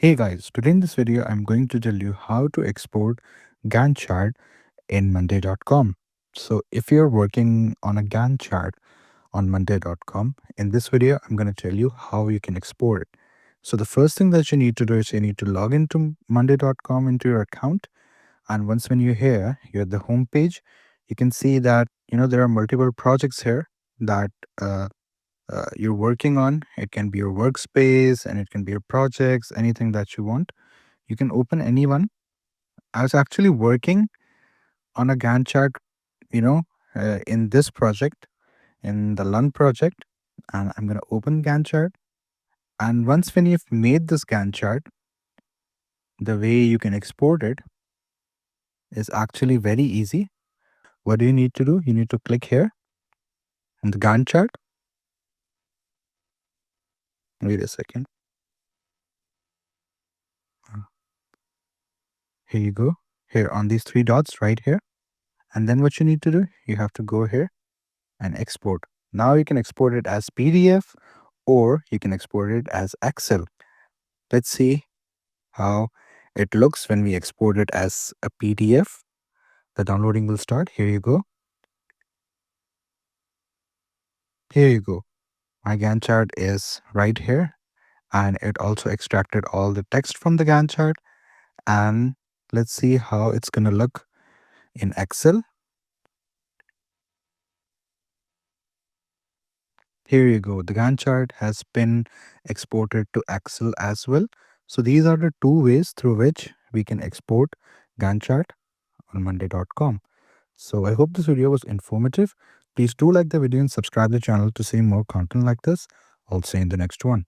Hey guys, today in this video I'm going to tell you how to export Gantt chart in Monday.com. So if you're working on a Gantt chart on Monday.com, in this video I'm going to tell you how you can export it. So the first thing that you need to do is you need to log into Monday.com into your account, and once when you're here, you're at the home page, you can see that there are multiple projects here that uh, you're working on. It can be your workspace and it can be your projects, anything that you want. You can open any one. I was actually working on a Gantt chart, you know, in this project, in the Lund project, and I'm going to open Gantt chart. And once when you've made this Gantt chart, the way you can export it is actually very easy. What do you need to do? You need to click here in the Gantt chart. Wait a second. Here you go. Here on these three dots right here. And then what you need to do, you have to go here and export. Now you can export it as PDF or you can export it as Excel. Let's see how it looks when we export it as a PDF. The downloading will start. Here you go. Here you go. My Gantt chart is right here, and it also extracted all the text from the Gantt chart. And let's see how it's going to look in Excel. Here you go. The Gantt chart has been exported to Excel as well. So these are the two ways through which we can export Gantt chart on Monday.com. So I hope this video was informative. Please do like the video and subscribe the channel to see more content like this. I'll see you in the next one.